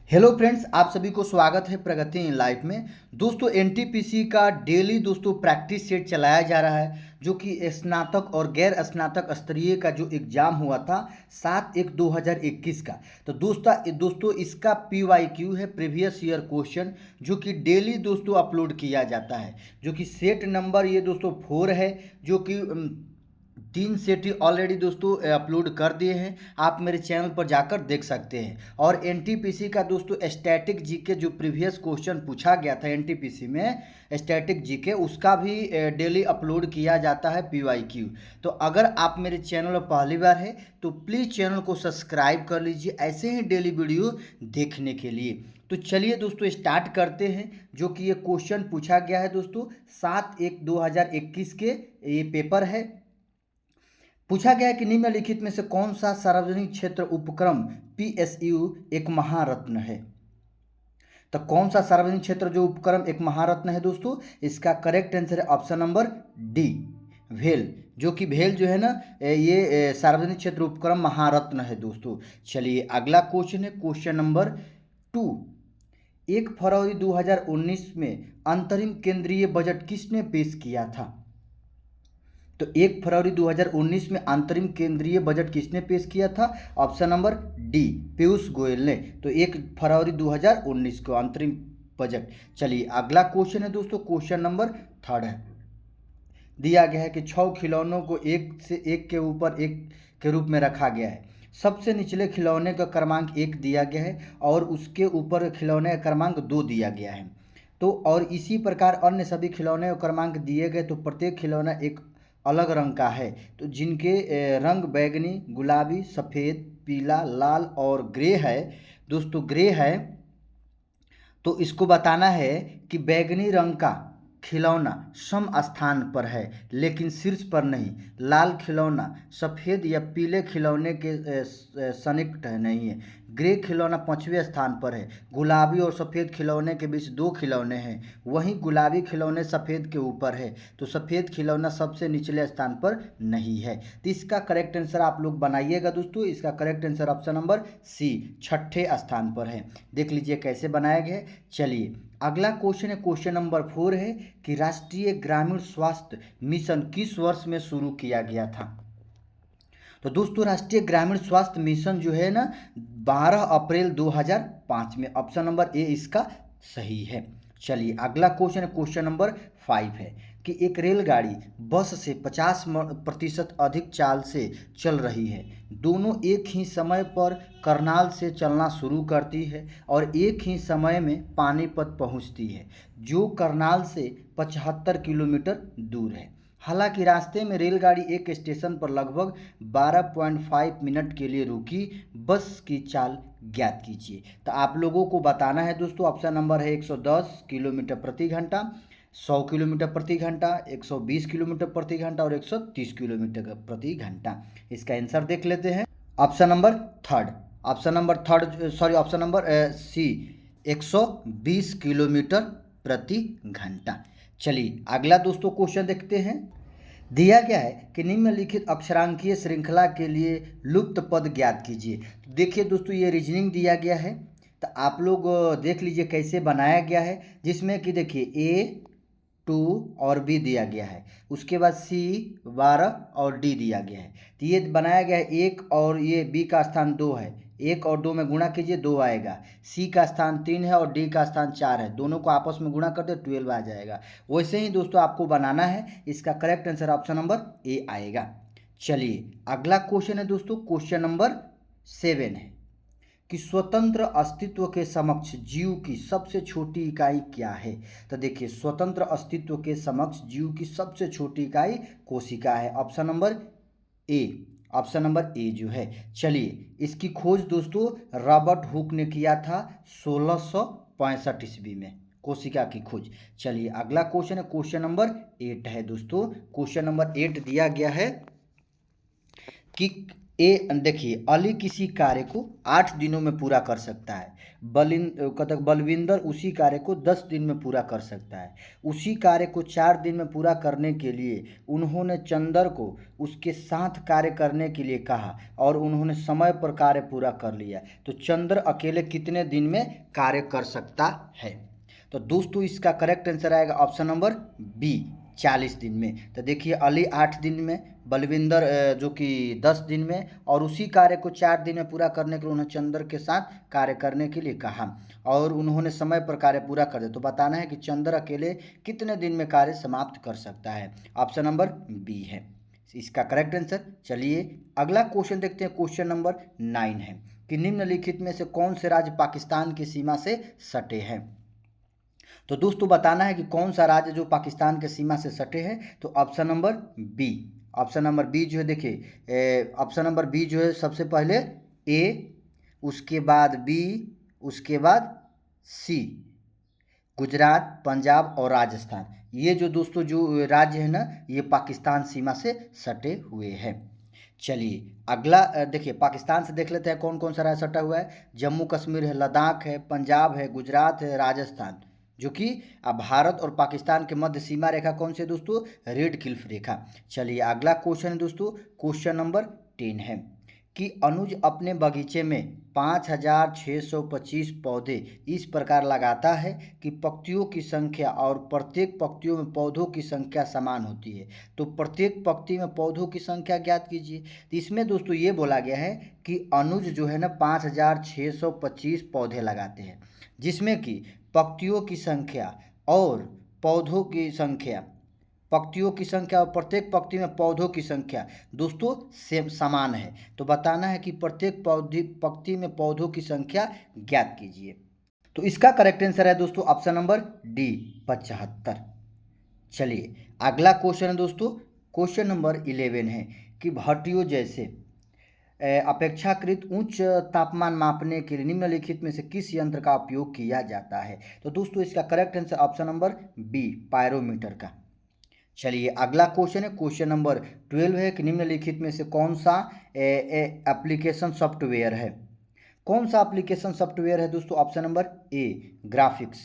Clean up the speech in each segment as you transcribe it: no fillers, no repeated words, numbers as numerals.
Hello friends, आप सभी को स्वागत है प्रगति इन लाइफ में। दोस्तों, एनटीपीसी का डेली दोस्तों प्रैक्टिस सेट चलाया जा रहा है, जो कि स्नातक और गैर स्नातक स्तरीय का जो एग्ज़ाम हुआ था 7/1/2021 का। तो दोस्तों इसका PYQ है, प्रीवियस ईयर क्वेश्चन, जो कि डेली दोस्तों अपलोड किया जाता है। जो कि सेट नंबर ये दोस्तों 4 है, जो कि 3 सेट ही ऑलरेडी दोस्तों अपलोड कर दिए हैं। आप मेरे चैनल पर जाकर देख सकते हैं। और एनटीपीसी का दोस्तों स्टैटिक जीके जो प्रीवियस क्वेश्चन पूछा गया था एनटीपीसी में, स्टैटिक जीके, उसका भी डेली अपलोड किया जाता है PYQ। तो अगर आप मेरे चैनल पर पहली बार है तो प्लीज़ चैनल को सब्सक्राइब कर लीजिए ऐसे ही डेली वीडियो देखने के लिए। तो चलिए दोस्तों स्टार्ट करते हैं। जो कि ये क्वेश्चन पूछा गया है दोस्तों 7/1/2021 के ये पेपर है। पूछा गया है कि निम्नलिखित में से कौन सा सार्वजनिक क्षेत्र उपक्रम PSU एक महारत्न है। तो कौन सा सार्वजनिक क्षेत्र जो उपक्रम एक महारत्न है दोस्तों, इसका करेक्ट आंसर है ऑप्शन नंबर डी, भेल। जो कि भेल जो है ना, ये सार्वजनिक क्षेत्र उपक्रम महारत्न है दोस्तों। चलिए अगला क्वेश्चन है क्वेश्चन नंबर 2। 1 फरवरी 2019 में अंतरिम केंद्रीय बजट किसने पेश किया था। तो 1 फरवरी 2019 में अंतरिम केंद्रीय बजट किसने पेश किया था। Option number D, Piyush Goyal ने। तो 1 फरवरी 2019 को अंतरिम बजट। चलिए अगला क्वेश्चन है दोस्तों क्वेश्चन नंबर 3 है। दिया गया है कि 6 खिलौनों को एक से एक के ऊपर एक के रूप में रखा गया है। सबसे निचले खिलौने का क्रमांक 1 दिया गया है और उसके ऊपर खिलौने का क्रमांक 2 दिया गया है। तो और इसी प्रकार अन्य सभी खिलौने का क्रमांक दिए गए, तो प्रत्येक खिलौना एक अलग रंग का है। तो जिनके रंग बैगनी, गुलाबी, सफ़ेद, पीला, लाल और ग्रे है दोस्तों, ग्रे है। तो इसको बताना है कि बैगनी रंग का खिलौना सम स्थान पर है लेकिन शीर्ष पर नहीं। लाल खिलौना सफ़ेद या पीले खिलौने के सन्निकट नहीं है। ग्रे खिलौना 5वें स्थान पर है। गुलाबी और सफ़ेद खिलौने के बीच 2 खिलौने हैं, वहीं गुलाबी खिलौने सफ़ेद के ऊपर है। तो सफ़ेद खिलौना सबसे निचले स्थान पर नहीं है। तो इसका करेक्ट आंसर आप लोग बनाइएगा दोस्तों। इसका correct answer option number C, 6ठे स्थान पर है। देख लीजिए कैसे बनाया गया है। चलिए अगला क्वेश्चन है क्वेश्चन नंबर 4 है कि राष्ट्रीय ग्रामीण स्वास्थ्य मिशन किस वर्ष में शुरू किया गया था। तो दोस्तों राष्ट्रीय ग्रामीण स्वास्थ्य मिशन जो है ना 12 अप्रैल 2005 में। ऑप्शन नंबर ए इसका सही है। चलिए अगला क्वेश्चन है क्वेश्चन नंबर 5 है कि एक रेलगाड़ी बस से 50% अधिक चाल से चल रही है। दोनों एक ही समय पर करनाल से चलना शुरू करती है और एक ही समय में पानीपत पहुंचती है, जो करनाल से 75 किलोमीटर दूर है। हालांकि रास्ते में रेलगाड़ी एक स्टेशन पर लगभग 12.5 मिनट के लिए रुकी। बस की चाल ज्ञात कीजिए। तो आप लोगों को बताना है दोस्तों। ऑप्शन नंबर है 110 किलोमीटर प्रति घंटा, 100 किलोमीटर प्रति घंटा, 120 किलोमीटर प्रति घंटा और 130 किलोमीटर प्रति घंटा। इसका आंसर देख लेते हैं। Option number third, option number C, 120 kilometre प्रति घंटा। चलिए अगला दोस्तों क्वेश्चन देखते हैं। दिया गया है कि निम्नलिखित अक्षरांकीय श्रृंखला के लिए लुप्त पद ज्ञात कीजिए। तो देखिए दोस्तों ये रीजनिंग दिया गया है, तो आप लोग देख लीजिए कैसे बनाया गया है। जिसमें कि देखिए A2 और B दिया गया है, उसके बाद C 12 और D दिया गया है। तो ये बनाया गया है 1 और ये B का स्थान 2 है, 1 और 2 में गुणा कीजिए 2 आएगा। C का स्थान 3 है और D का स्थान 4 है, दोनों को आपस में गुणा कर दे 12 आ जाएगा। वैसे ही दोस्तों आपको बनाना है। इसका correct answer option number A आएगा। चलिए अगला क्वेश्चन है दोस्तों क्वेश्चन नंबर 7 है कि स्वतंत्र अस्तित्व के समक्ष जीव की सबसे छोटी इकाई क्या है। तो देखिए स्वतंत्र अस्तित्व के समक्ष जीव की सबसे छोटी इकाई कोशिका है। Option number A, option number A जो है। चलिए इसकी खोज दोस्तों रॉबर्ट हुक ने किया था 1665 ईस्वी में, कोशिका की खोज। चलिए अगला क्वेश्चन है क्वेश्चन नंबर 8 है दोस्तों। क्वेश्चन नंबर 8 दिया गया है कि देखिए, अली किसी कार्य को 8 दिनों में पूरा कर सकता है। बलविंदर उसी कार्य को 10 दिन में पूरा कर सकता है। उसी कार्य को 4 दिन में पूरा करने के लिए उन्होंने चंदर को उसके साथ कार्य करने के लिए कहा और उन्होंने समय पर कार्य पूरा कर लिया। तो चंदर अकेले कितने दिन में कार्य कर सकता है? तो दोस्तों इसका करेक्ट आंसर आएगा ऑप्शन नंबर बी, 40 दिन में। तो देखिए, अली 8 दिन में, बलविंदर जो कि 10 दिन में, और उसी कार्य को 4 दिन में पूरा करने के लिए उन्होंने चंदर के साथ कार्य करने के लिए कहा और उन्होंने समय पर कार्य पूरा कर दिया। तो बताना है कि चंदर अकेले कितने दिन में कार्य समाप्त कर सकता है। ऑप्शन नंबर बी है इसका करेक्ट आंसर। चलिए अगला क्वेश्चन देखते हैं। क्वेश्चन नंबर 9 है कि निम्नलिखित में से कौन से राज्य पाकिस्तान की सीमा से सटे हैं? तो दोस्तों बताना है कि कौन सा राज्य जो पाकिस्तान के सीमा से सटे हैं। तो option number B, option number B जो है, देखिए ऑप्शन नंबर बी जो है सबसे पहले ए, उसके बाद बी, उसके बाद सी, गुजरात, पंजाब और राजस्थान। ये जो दोस्तों जो राज्य है ना, ये पाकिस्तान सीमा से सटे हुए हैं। चलिए अगला देखिए, पाकिस्तान से देख लेते हैं कौन कौन सा राज्य सटा हुआ है। जम्मू कश्मीर है, लद्दाख है, पंजाब है, गुजरात है, राजस्थान, जो कि अब भारत और पाकिस्तान के मध्य सीमा रेखा कौन सी है दोस्तों? रेड क्लिफ रेखा। चलिए अगला क्वेश्चन है दोस्तों, क्वेश्चन नंबर 10 है कि अनुज अपने बगीचे में 5625 पौधे इस प्रकार लगाता है कि पत्तियों की संख्या और प्रत्येक पत्तियों में पौधों की संख्या समान होती है। तो प्रत्येक पत्ती में पौधों की संख्या ज्ञात कीजिए। तो इसमें दोस्तों ये बोला गया है कि अनुज जो है ना 5625 पौधे लगाते हैं, जिसमें कि पत्तियों की संख्या और पौधों की संख्या, पत्तियों की संख्या और प्रत्येक पत्ती में पौधों की संख्या दोस्तों सेम समान है। तो बताना है कि प्रत्येक पत्ती में पौधों की संख्या ज्ञात कीजिए। तो इसका करेक्ट आंसर है दोस्तों ऑप्शन नंबर डी, 75। चलिए अगला क्वेश्चन है दोस्तों, क्वेश्चन नंबर 11 है कि भट्टियों जैसे अपेक्षाकृत उच्च तापमान मापने के लिए निम्नलिखित में से किस यंत्र का उपयोग किया जाता है? तो दोस्तों इसका correct answer option number B, pyrometer का। चलिए अगला क्वेश्चन है, क्वेश्चन नंबर 12 है कि निम्नलिखित में से कौन सा एप्लीकेशन सॉफ्टवेयर है? कौन सा एप्लीकेशन सॉफ्टवेयर है दोस्तों? Option number A, graphics.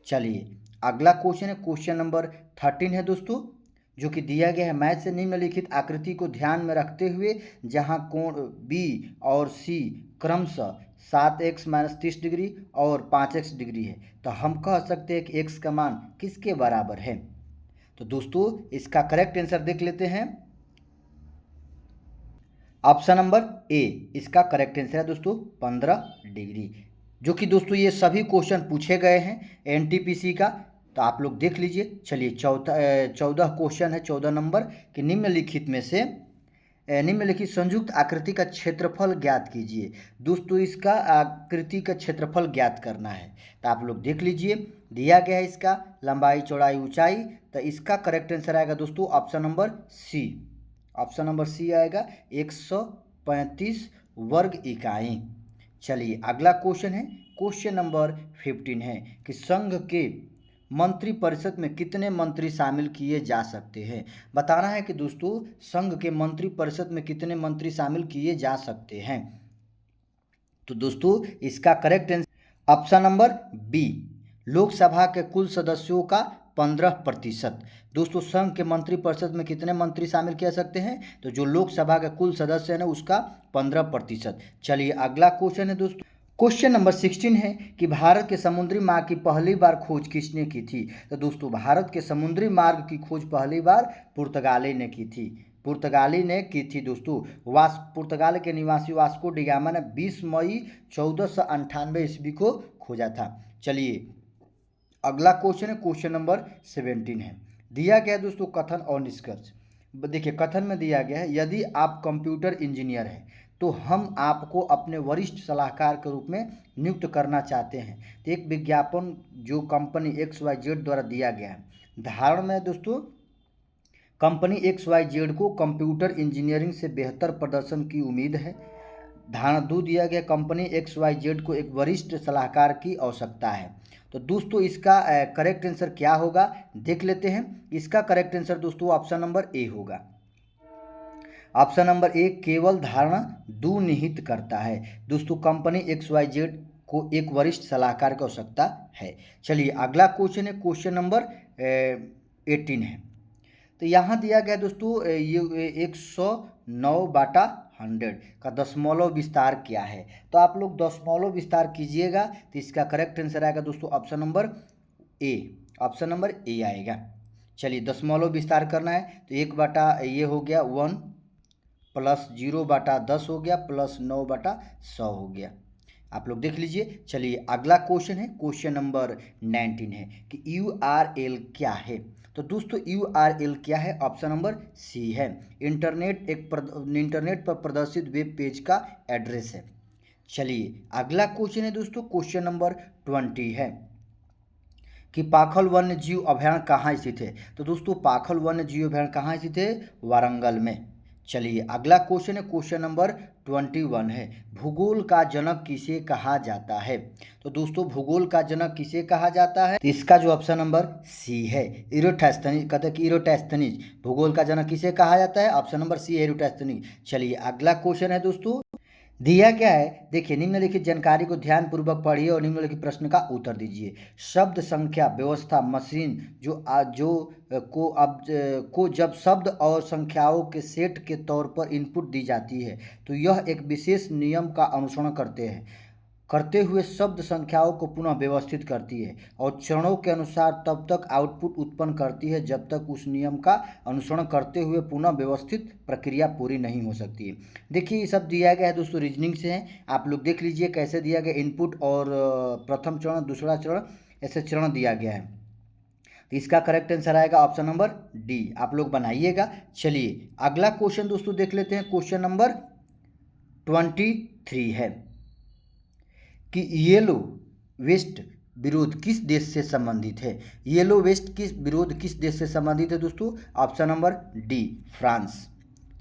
चलिए अगला क्वेश्चन है, क्वेश्चन नंबर 13 है दोस्तों, जो कि दिया गया है मैथ से निम्नलिखित आकृति को ध्यान में रखते हुए जहां कोण बी और सी क्रमशः 7x - 30 डिग्री और 5x डिग्री है, तो हम कह सकते हैं कि x का मान किसके बराबर है? तो दोस्तों इसका करेक्ट आंसर देख लेते हैं। ऑप्शन नंबर ए इसका करेक्ट आंसर है दोस्तों 15 डिग्री, जो कि दोस्तों ये सभी क्वेश्चन पूछे गए हैं एनटीपीसी का, तो आप लोग देख लीजिए। चलिए 14 क्वेश्चन है, 14 नंबर कि निम्नलिखित में से निम्नलिखित संयुक्त आकृति का क्षेत्रफल ज्ञात कीजिए। दोस्तों इसका आकृति का क्षेत्रफल ज्ञात करना है, तो आप लोग देख लीजिए। दिया गया है इसका लंबाई, चौड़ाई, ऊंचाई, तो इसका करेक्ट आंसर आएगा दोस्तों option number C, option number C आएगा 135 वर्ग इकाई। चलिए अगला क्वेश्चन है, क्वेश्चन नंबर 15 है कि संघ के मंत्रिपरिषद में कितने मंत्री शामिल किए जा सकते हैं? बताना है कि दोस्तों संघ के मंत्रिपरिषद में कितने मंत्री शामिल किए जा सकते हैं। तो दोस्तों इसका correct answer option number B, Lok Sabha के कुल सदस्यों का 15%। दोस्तों संघ के मंत्रिपरिषद में कितने मंत्री शामिल किया सकते हैं? तो जो लोकसभा के कुल सदस्य हैं ना उसका 15%। चलिए अगला क्वेश्चन है दोस्तों, क्वेश्चन नंबर 16 है कि भारत के समुद्री मार्ग की पहली बार खोज किसने की थी? तो दोस्तों भारत के समुद्री मार्ग की खोज पहली बार पुर्तगाली ने की थी, पुर्तगाली ने की थी दोस्तों। पुर्तगाल के निवासी वास्को डी गामा ने 20 मई 1498 ईस्वी को खोजा था। चलिए अगला क्वेश्चन है, क्वेश्चन नंबर 17 है। दिया गया है दोस्तों कथन और निष्कर्ष। देखिए कथन में दिया गया है यदि आप कंप्यूटर इंजीनियर हैं तो हम आपको अपने वरिष्ठ सलाहकार के रूप में नियुक्त करना चाहते हैं। तो एक विज्ञापन जो कंपनी XYZ द्वारा दिया गया है। धारण में दोस्तों कंपनी XYZ को कंप्यूटर इंजीनियरिंग से बेहतर प्रदर्शन की उम्मीद है। धारणा 2 दिया गया कंपनी XYZ को एक वरिष्ठ सलाहकार की आवश्यकता है। तो दोस्तों इसका करेक्ट आंसर क्या होगा देख लेते हैं। इसका करेक्ट आंसर दोस्तों ऑप्शन नंबर ए होगा। ऑप्शन नंबर ए केवल धारणा दुनिहित करता है। दोस्तों कंपनी XYZ को एक वरिष्ठ सलाहकार की आवश्यकता है। चलिए अगला क्वेश्चन है, क्वेश्चन नंबर 18 है। तो यहाँ दिया गया दोस्तों ये 109/100 का दशमलव विस्तार क्या है। तो आप लोग दशमलव विस्तार कीजिएगा तो इसका करेक्ट आंसर आएगा दोस्तों option number A. Option number A आएगा। चलिए दशमलव विस्तार करना है तो 1/ये हो गया 1 प्लस 0/10 हो गया प्लस 9/100 हो गया। आप लोग देख लीजिए। चलिए अगला क्वेश्चन है, क्वेश्चन नंबर 19 है कि URL क्या है। तो दोस्तों URL क्या है, ऑप्शन नंबर सी है, इंटरनेट पर प्रदर्शित वेब पेज का एड्रेस है। चलिए अगला क्वेश्चन है दोस्तों, क्वेश्चन नंबर 20 है कि पाखल वन्य जीव अभयारण्य कहाँ स्थित है। तो दोस्तों पाखल वन्य जीव अभयारण्य कहाँ स्थित है, वारंगल में। चलिए अगला क्वेश्चन है, क्वेश्चन नंबर 21 है, भूगोल का जनक किसे कहा जाता है। तो दोस्तों भूगोल का जनक किसे कहा जाता है, तो इसका जो ऑप्शन नंबर सी है इरोटैस्थनीज, कहते हैं कि इरोटैस्थनीज भूगोल का जनक किसे कहा जाता है, ऑप्शन नंबर सी है इरोटैस्थनीज। चलिए अगला क्वेश्चन है दोस्तों, दिया क्या है, देखिए निम्नलिखित जानकारी को ध्यानपूर्वक पढ़िए और निम्नलिखित प्रश्न का उत्तर दीजिए। शब्द संख्या व्यवस्था मशीन को जब शब्द और संख्याओं के सेट के तौर पर इनपुट दी जाती है तो यह एक विशेष नियम का अनुसरण करते हुए शब्द संख्याओं को पुनः व्यवस्थित करती है और चरणों के अनुसार तब तक आउटपुट उत्पन्न करती है जब तक उस नियम का अनुसरण करते हुए पुनः व्यवस्थित प्रक्रिया पूरी नहीं हो सकती है। देखिए ये सब दिया गया है दोस्तों, रीजनिंग से है। आप लोग देख लीजिए कैसे दिया गया, इनपुट और प्रथम चरण दूसरा चरण ऐसे चरण दिया गया है। तो इसका करेक्ट आंसर आएगा ऑप्शन नंबर डी, आप लोग बनाइएगा। चलिए अगला क्वेश्चन दोस्तों देख लेते हैं, क्वेश्चन नंबर 23 है कि येलो वेस्ट विरोध किस देश से संबंधित है। येलो वेस्ट किस विरोध किस देश से संबंधित है दोस्तों, ऑप्शन नंबर डी फ्रांस।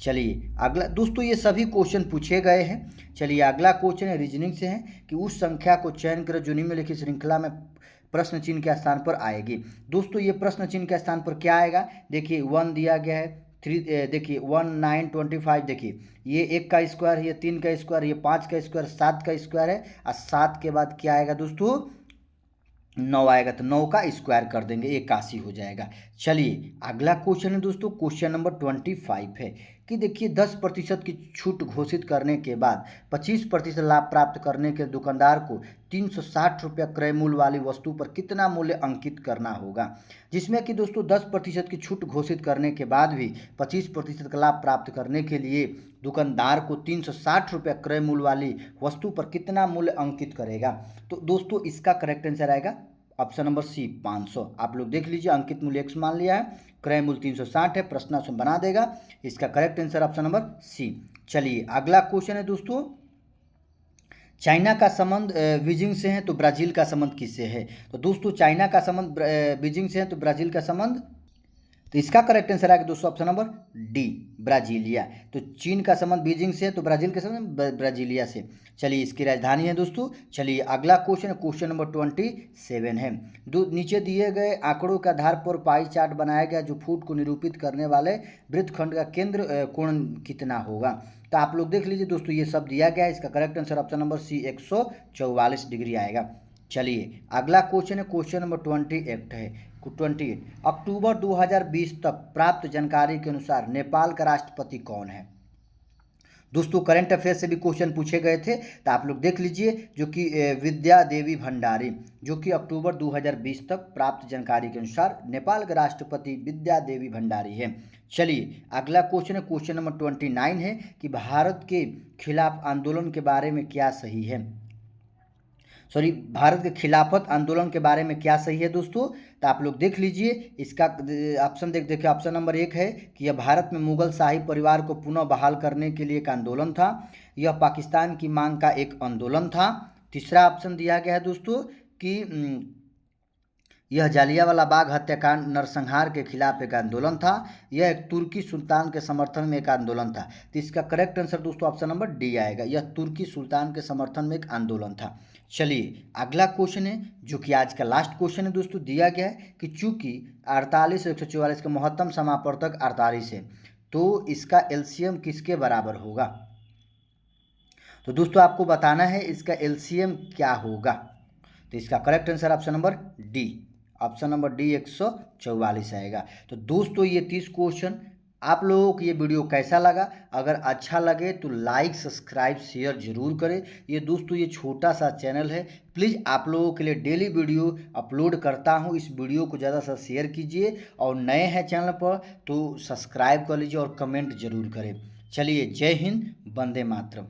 चलिए अगला दोस्तों, ये सभी क्वेश्चन पूछे गए हैं। चलिए अगला क्वेश्चन है रीजनिंग से है कि उस संख्या को चयन करें जो निम्नलिखित श्रृंखला में प्रश्न चिन्ह के स्थान पर आएगी। दोस्तों ये प्रश्न चिन्ह के स्थान पर क्या आएगा, देखिए 1 दिया गया है, 3 देखिए 1 9 25, देखिए ये 1 का स्क्वायर, ये 3 का स्क्वायर, ये 5 का स्क्वायर, 7 का स्क्वायर है और 7 के बाद क्या आएगा दोस्तों 9 आएगा, तो 9 का स्क्वायर कर देंगे 81 हो जाएगा। चलिए अगला क्वेश्चन है दोस्तों, क्वेश्चन नंबर 25 है कि देखिए 10% की छूट घोषित करने के बाद 25% लाभ प्राप्त करने के दुकानदार को 360 रुपया क्रय मूल्य वाली वस्तु पर कितना मूल्य अंकित करना होगा। जिसमें कि दोस्तों 10% की छूट घोषित करने के बाद भी 25% का लाभ प्राप्त करने के लिए दुकानदार को 360 रुपया क्रय मूल्य वाली वस्तु पर कितना मूल्य अंकित करेगा। तो दोस्तों इसका करेक्ट आंसर आएगा ऑप्शन नंबर सी 500। आप लोग देख लीजिए, अंकित मूल्य x मान लिया है, क्रय मूल्य 360 है, प्रश्नांश बना देगा। इसका correct answer option number C. चलिए अगला क्वेश्चन है दोस्तों, चाइना का संबंध बीजिंग से है तो ब्राजील का संबंध किससे है। तो दोस्तों चाइना का संबंध बीजिंग से है तो ब्राजील का संबंध, तो इसका करेक्ट आंसर आएगा दोस्तों ऑप्शन नंबर डी ब्राजीलिया। तो चीन का संबंध बीजिंग से है तो ब्राजील का संबंध ब्राजीलिया से। चलिए इसकी राजधानी है दोस्तों। चलिए अगला क्वेश्चन, क्वेश्चन नंबर 27 है, नीचे दिए गए आंकड़ों के आधार पर पाई चार्ट बनाया गया जो फूट को निरूपित करने वाले वृत्तखंड का केंद्र कोण कितना होगा। तो आप लोग देख लीजिए दोस्तों, ये सब दिया गया है। इसका correct answer option number C 144 degree आएगा। चलिए अगला क्वेश्चन है, क्वेश्चन नंबर 28 अक्टूबर 2020 तक प्राप्त जानकारी के अनुसार नेपाल का राष्ट्रपति कौन है। दोस्तों करंट अफेयर से भी क्वेश्चन पूछे गए थे, तो आप लोग देख लीजिए, जो कि विद्या देवी भंडारी, जो कि अक्टूबर 2020 तक प्राप्त जानकारी के अनुसार नेपाल के राष्ट्रपति विद्या देवी भंडारी है। चलिए अगला क्वेश्चन है, क्वेश्चन नंबर 29 है कि भारत के खिलाफ आंदोलन के बारे में क्या सही है। भारत के खिलाफत आंदोलन के बारे में क्या सही है दोस्तों। तो आप लोग देख लीजिए, इसका ऑप्शन देखिए, ऑप्शन नंबर 1 है कि यह भारत में मुगल शाही परिवार को पुनः बहाल करने के लिए एक आंदोलन था। यह पाकिस्तान की मांग का एक आंदोलन था। तीसरा ऑप्शन दिया गया है दोस्तों कि यह जालियांवाला बाग हत्याकांड नरसंहार के खिलाफ एक आंदोलन था। यह एक तुर्की सुल्तान के समर्थन में एक आंदोलन था। तो इसका करेक्ट आंसर दोस्तों ऑप्शन नंबर डी आएगा, यह तुर्की सुल्तान के समर्थन में एक आंदोलन था। चलिए अगला क्वेश्चन है, जो कि आज का लास्ट क्वेश्चन है दोस्तों, दिया गया है कि चूंकि 48 और 144 का महत्तम समापवर्तक 48 है तो इसका एलसीएम किसके बराबर होगा? तो दोस्तों आपको बताना है इसका एलसीएम क्या होगा। तो इसका correct answer option number D, option number D 144 आएगा। तो दोस्तों ये 30 क्वेश्चन, आप लोगों को ये वीडियो कैसा लगा? अगर अच्छा लगे तो लाइक सब्सक्राइब शेयर जरूर करें। ये दोस्तों ये छोटा सा चैनल है, प्लीज़ आप लोगों के लिए डेली वीडियो अपलोड करता हूँ। इस वीडियो को ज़्यादा से शेयर कीजिए और नए हैं चैनल पर तो सब्सक्राइब कर लीजिए और कमेंट जरूर करें। चलिए, जय हिंद, वंदे मातरम।